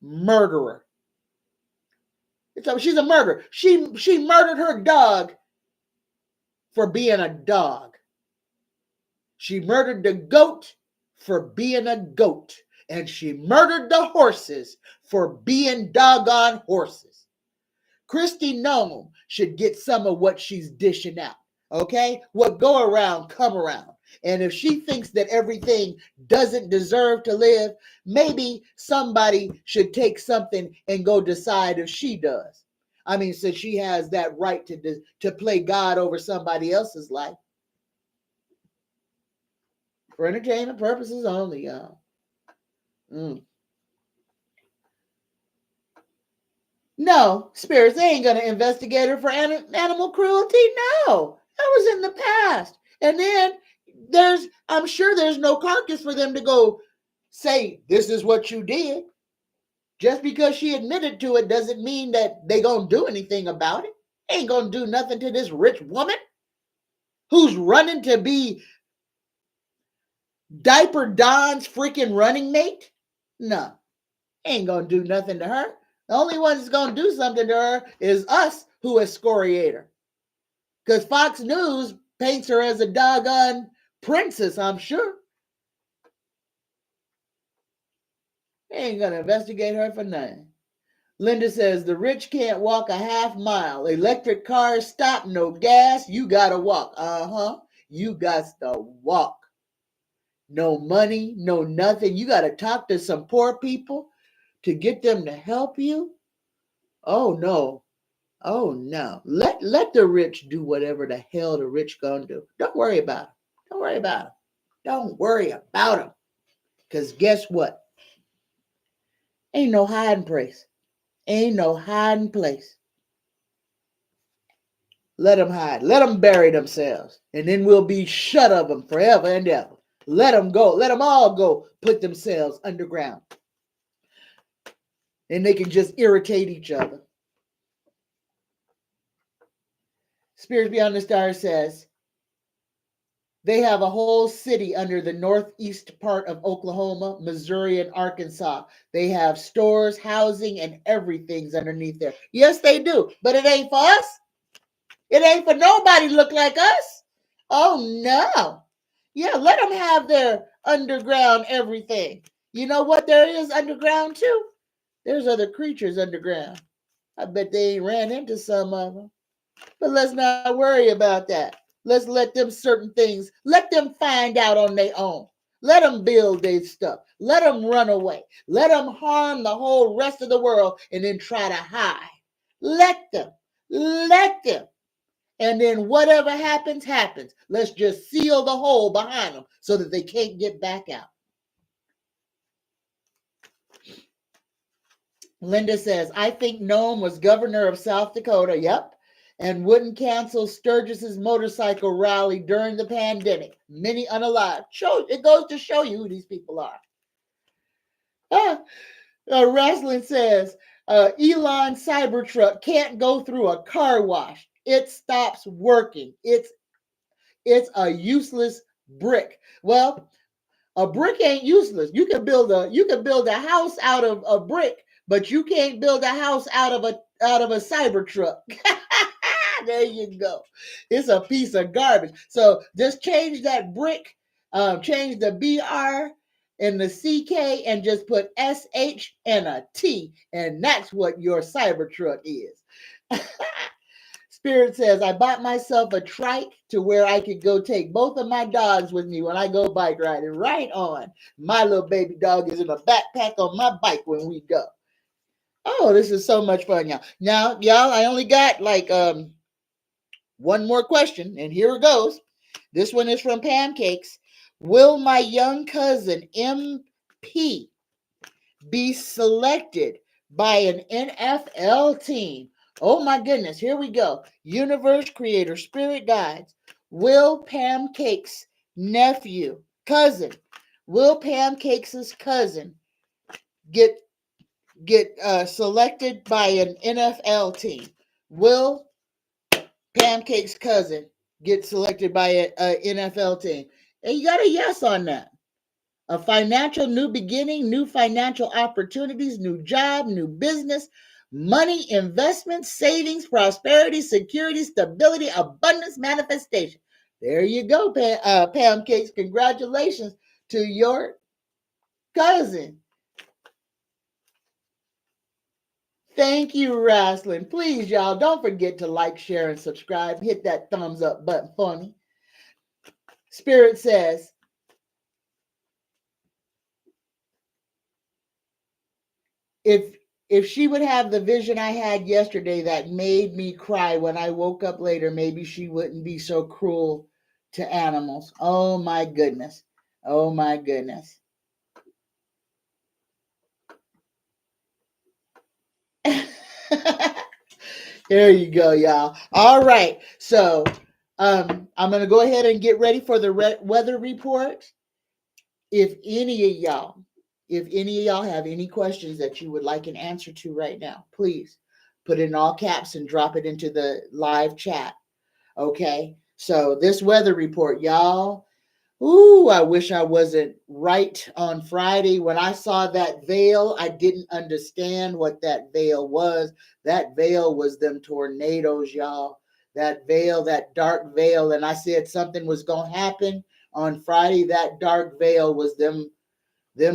murderer. So she's a murderer. She murdered her dog for being a dog. She murdered the goat for being a goat. And she murdered the horses for being doggone horses. Christy Nome should get some of what she's dishing out. Okay? What go around, come around. And if she thinks that everything doesn't deserve to live, maybe somebody should take something and go decide if she does. I mean, since she has that right to play God over somebody else's life. For entertainment purposes only, y'all. No, spirits, they ain't going to investigate her for animal cruelty. No, that was in the past. And then I'm sure there's no carcass for them to go say, this is what you did. Just because she admitted to it doesn't mean that they going to do anything about it. Ain't going to do nothing to this rich woman who's running to be Diaper Don's freaking running mate. No, ain't going to do nothing to her. The only one that's going to do something to her is us who excoriate her. Because Fox News paints her as a doggone princess, I'm sure. They ain't going to investigate her for nothing. Linda says, the rich can't walk a half mile. Electric cars stop, no gas. You got to walk. You got to walk. No money, no nothing. You got to talk to some poor people to get them to help you. Oh, no. Let the rich do whatever the hell the rich gonna do. Don't worry about them. Don't worry about them. Because guess what? Ain't no hiding place. Let them hide. Let them bury themselves. And then we'll be shut of them forever and ever. Let them go. Let them all go put themselves underground. And they can just irritate each other. Spirits Beyond the Stars says, They have a whole city under the northeast part of Oklahoma, Missouri, and Arkansas. They have stores, housing, and everything's underneath there. Yes, they do, but it ain't for us. It ain't for nobody look like us. Oh no. Yeah, let them have their underground everything. You know what there is underground too? There's other creatures underground. I bet they ain't ran into some of them. But let's not worry about that. Let's let them certain things, let them find out on their own. Let them build their stuff. Let them run away. Let them harm the whole rest of the world and then try to hide. Let them. Let them. And then whatever happens, happens. Let's just seal the hole behind them so that they can't get back out. Linda says, I think Noam was governor of South Dakota. Yep. And wouldn't cancel Sturgis's motorcycle rally during the pandemic. Many unalive. It goes to show you who these people are. Wrestling says, Elon Cybertruck can't go through a car wash. It stops working. It's a useless brick. Well, a brick ain't useless. You can build a house out of a brick, but you can't build a house out of a Cybertruck. There you go. It's a piece of garbage. So just change that brick, change the BR and the CK and just put SH and a T, and that's what your Cybertruck is. Spirit says, I bought myself a trike to where I could go take both of my dogs with me when I go bike riding. Right on. My little baby dog is in a backpack on my bike when we go. Oh, this is so much fun, y'all. Now, y'all, I only got like one more question, and here it goes. This one is from Pancakes. Will my young cousin MP be selected by an NFL team? Oh my goodness, here we go. Universe creator, spirit guides. Will Pancakes' cousin, Will Pancakes' cousin get selected by an NFL team? Will Pancakes' cousin get selected by an NFL team? And you got a yes on that. A financial new beginning, new financial opportunities, new job, new business, money, investments, savings, prosperity, security, stability, abundance, manifestation. There you go, Pancakes. Congratulations to your cousin. Thank you, Wrestling. Please, y'all, don't forget to like, share, and subscribe. Hit that thumbs up button for me. Spirit says, if she would have the vision I had yesterday that made me cry when I woke up later, maybe she wouldn't be so cruel to animals. Oh my goodness. Oh my goodness. There you go, y'all. All right. So I'm going to go ahead and get ready for the weather report. If any of y'all have any questions that you would like an answer to right now, please put it in all caps and drop it into the live chat. Okay. So this weather report, y'all. Ooh, I wish I wasn't right on Friday. When I saw that veil, I didn't understand what that veil was. That veil was them tornadoes, y'all. That veil, that dark veil. And I said something was going to happen on Friday. That dark veil was them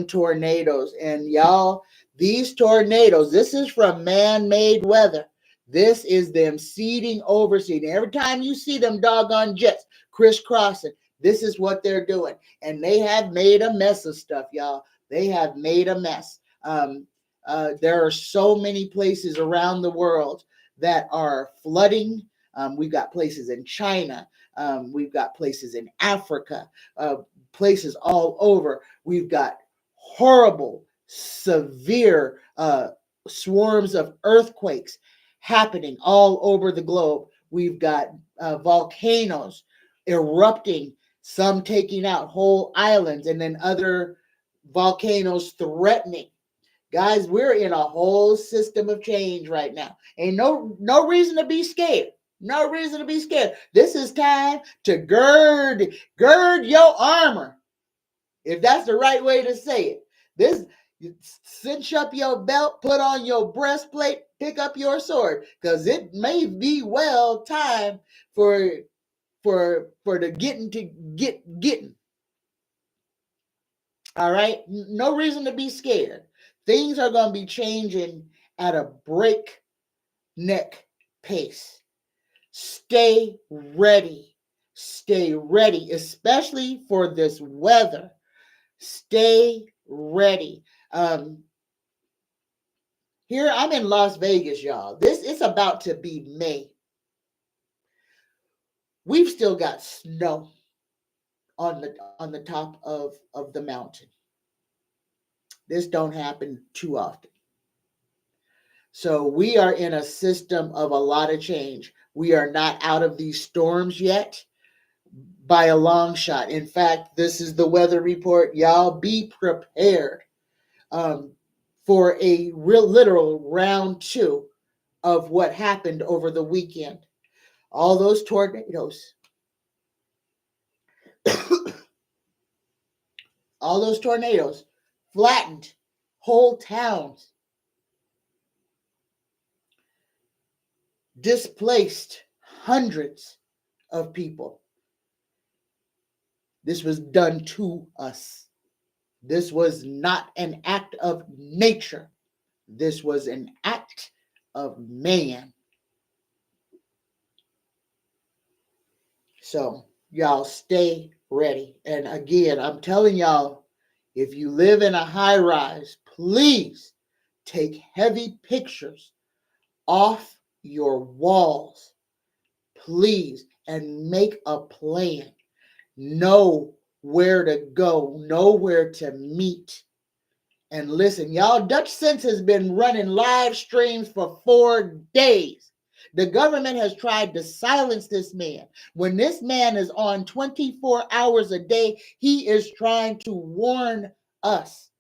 tornadoes. And y'all, these tornadoes, this is from man-made weather. This is them seeding, overseeding. Every time you see them doggone jets crisscrossing, this is what they're doing. And they have made a mess of stuff, y'all. They have made a mess. There are so many places around the world that are flooding. We've got places in China. We've got places in Africa, places all over. We've got horrible, severe swarms of earthquakes happening all over the globe. We've got volcanoes erupting, some taking out whole islands, and then other volcanoes threatening. Guys, we're in a whole system of change right now. Ain't no reason to be scared. No reason to be scared. This is time to gird your armor. If that's the right way to say it. This, cinch up your belt, put on your breastplate, pick up your sword, because it may be well time for the getting. All right? No reason to be scared. Things are going to be changing at a breakneck pace. Stay ready. Stay ready, especially for this weather. Stay ready. Here I'm in Las Vegas, y'all. This is about to be May. We've still got snow on the top of the mountain. This don't happen too often. So we are in a system of a lot of change. We are not out of these storms yet by a long shot. In fact, this is the weather report. Y'all be prepared for a real literal round 2 of what happened over the weekend. All those tornadoes. All those tornadoes flattened whole towns, displaced hundreds of people. This was done to us. This was not an act of nature. This was an act of man. So, y'all stay ready. And again, I'm telling y'all, if you live in a high rise, please take heavy pictures off your walls. Please, and make a plan. Know where to go, know where to meet. And listen, y'all, Dutch Sense has been running live streams for 4 days. The government has tried to silence this man. When this man is on 24 hours a day, he is trying to warn us.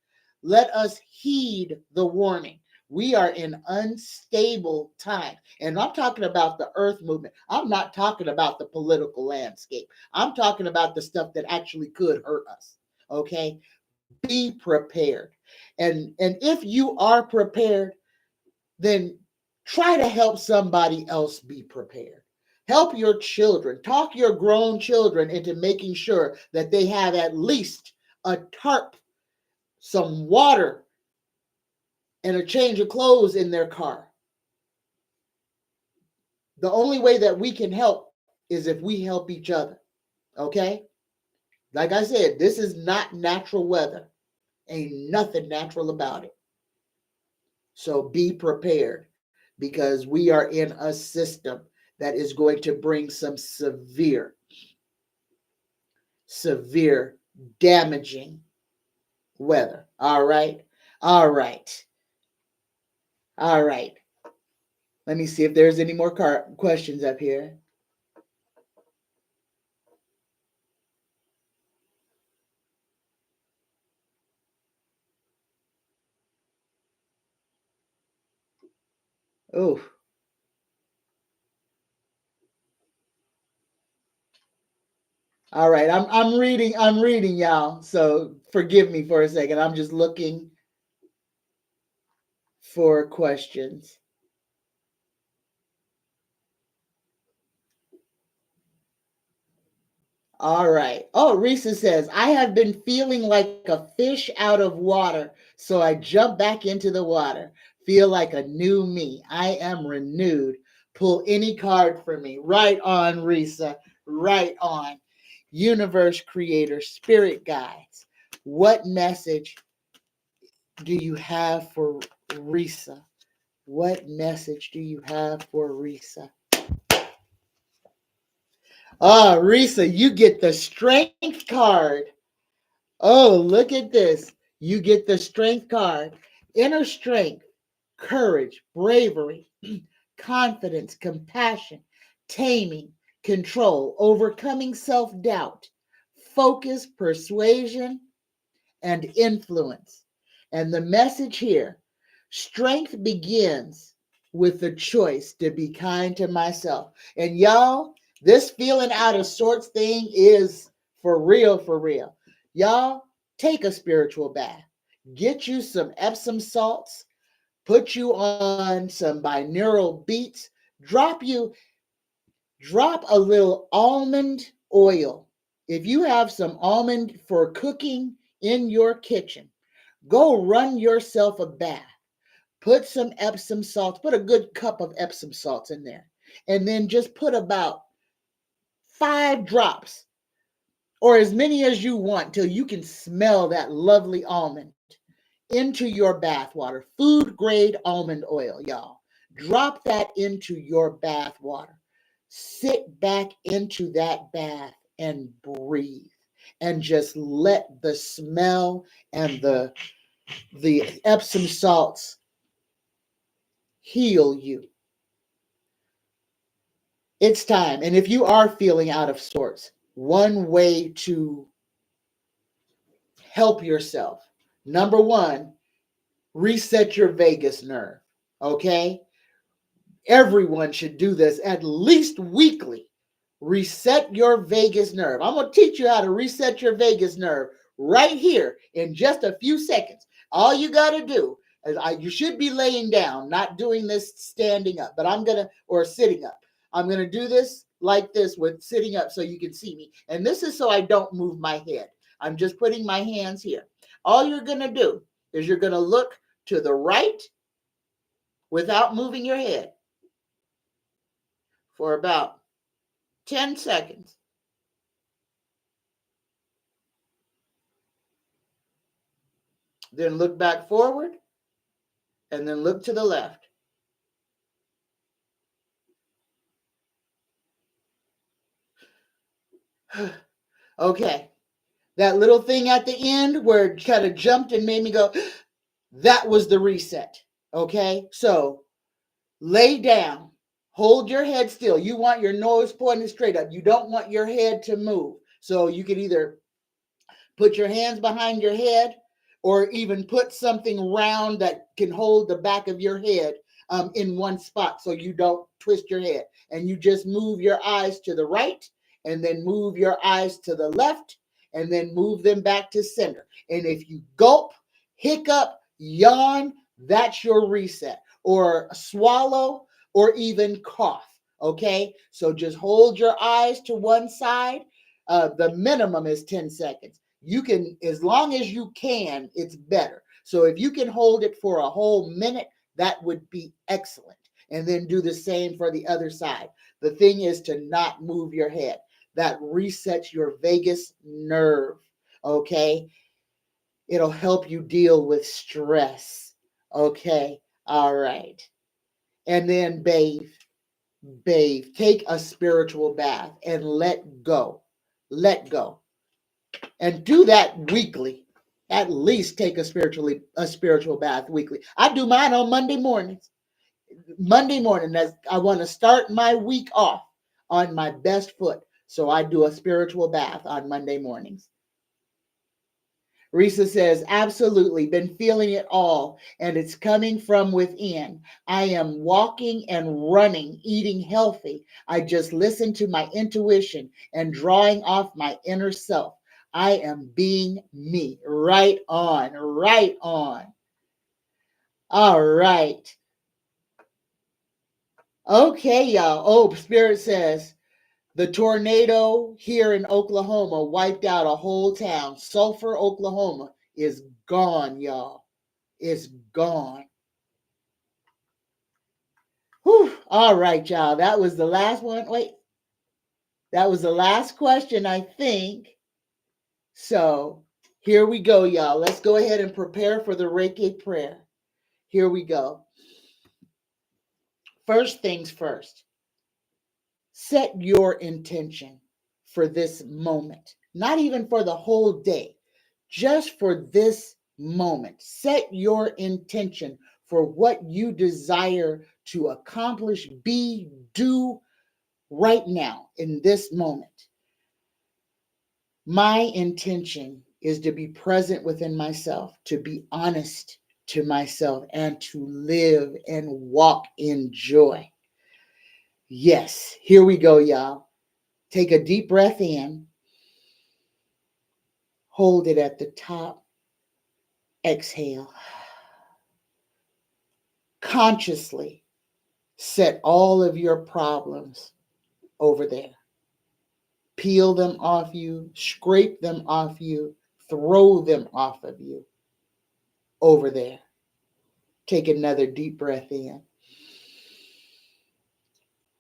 Let us heed the warning. We are in unstable times. And I'm talking about the earth movement. I'm not talking about the political landscape. I'm talking about the stuff that actually could hurt us. Okay? Be prepared. And if you are prepared, then try to help somebody else be prepared. Help your children. Talk your grown children into making sure that they have at least a tarp, some water, and a change of clothes in their car. The only way that we can help is if we help each other. Okay? Like I said, this is not natural weather. Ain't nothing natural about it. So be prepared, because we are in a system that is going to bring some severe, damaging weather. All right. All right. All right. Let me see if there's any more questions up here. Oh. All right. I'm reading y'all. So forgive me for a second. I'm just looking for questions. All right. Oh, Risa says, I have been feeling like a fish out of water, so I jump back into the water. Feel like a new me. I am renewed. Pull any card for me. Right on, Risa. Right on. Universe creator, spirit guides. What message do you have for Risa? What message do you have for Risa? Ah, Risa, you get the strength card. Oh, look at this. You get the strength card. Inner strength, courage, bravery, confidence, compassion, taming, control, overcoming self-doubt, focus, persuasion, and influence. And the message here, strength begins with the choice to be kind to myself. And y'all, this feeling out of sorts thing is for real, for real. Y'all, take a spiritual bath. Get you some Epsom salts, put you on some binaural beats, drop a little almond oil. If you have some almond for cooking in your kitchen, go run yourself a bath. Put some Epsom salts, put a good cup of Epsom salts in there, and then just put about 5 drops or as many as you want till you can smell that lovely almond into your bath water. Food grade almond oil, y'all. Drop that into your bath water. Sit back into that bath and breathe and just let the smell and the Epsom salts heal you. It's time. And if you are feeling out of sorts, one way to help yourself, number one, reset your vagus nerve. Okay? Everyone should do this at least weekly. Reset your vagus nerve. I'm going to teach you how to reset your vagus nerve right here in just a few seconds. All you got to do is you should be laying down, not doing this standing up, but or sitting up. I'm going to do this like this with sitting up so you can see me. And this is so I don't move my head. I'm just putting my hands here. All you're going to do is you're going to look to the right without moving your head for about 10 seconds. Then look back forward and then look to the left. Okay. That little thing at the end where it kind of jumped and made me go, that was the reset. Okay. So lay down, hold your head still. You want your nose pointed straight up. You don't want your head to move. So you can either put your hands behind your head or even put something round that can hold the back of your head in one spot so you don't twist your head. And you just move your eyes to the right and then move your eyes to the left and then move them back to center. And if you gulp, hiccup, yawn, that's your reset. Or swallow or even cough. Okay? So just hold your eyes to one side. The minimum is 10 seconds. You can, as long as you can, it's better. So if you can hold it for a whole minute, that would be excellent. And then do the same for the other side. The thing is to not move your head. That resets your vagus nerve. Okay? It'll help you deal with stress. Okay? All right. And then bathe. Take a spiritual bath and let go. Let go. And do that weekly. At least take a spiritual bath weekly. I do mine on Monday mornings. Monday morning, I want to start my week off on my best foot. So I do a spiritual bath on Monday mornings. Risa says, absolutely, been feeling it all, and it's coming from within. I am walking and running, eating healthy. I just listen to my intuition and drawing off my inner self. I am being me. Right on, right on. All right. Okay, y'all. Oh, Spirit says, the tornado here in Oklahoma wiped out a whole town. Sulphur, Oklahoma is gone, y'all. It's gone. Whew. All right, y'all. That was the last one. Wait. That was the last question, I think. So here we go, y'all. Let's go ahead and prepare for the Reiki prayer. Here we go. First things first. Set your intention for this moment. Not even for the whole day. Just for this moment. Set your intention for what you desire to accomplish, be, do right now in this moment. My intention is to be present within myself, to be honest to myself and to live and walk in joy. Yes, here we go, y'all. Take a deep breath in. Hold it at the top. Exhale. Consciously set all of your problems over there. Peel them off you, scrape them off you, throw them off of you over there. Take another deep breath in.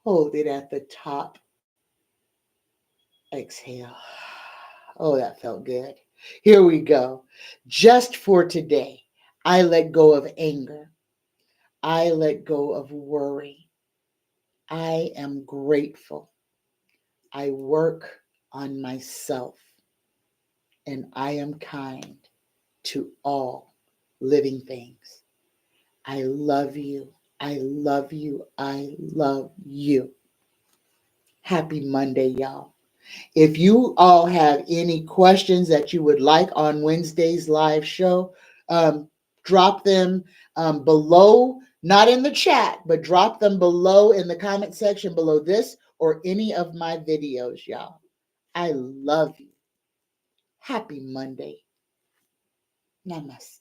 Hold it at the top. Exhale. Oh, that felt good. Here we go. Just for today, I let go of anger. I let go of worry. I am grateful. I work on myself. And I am kind to all living things. I love you. I love you. I love you. Happy Monday, y'all. If you all have any questions that you would like on Wednesday's live show, drop them below, not in the chat, but drop them below in the comment section below this or any of my videos, y'all. I love you. Happy Monday. Namaste.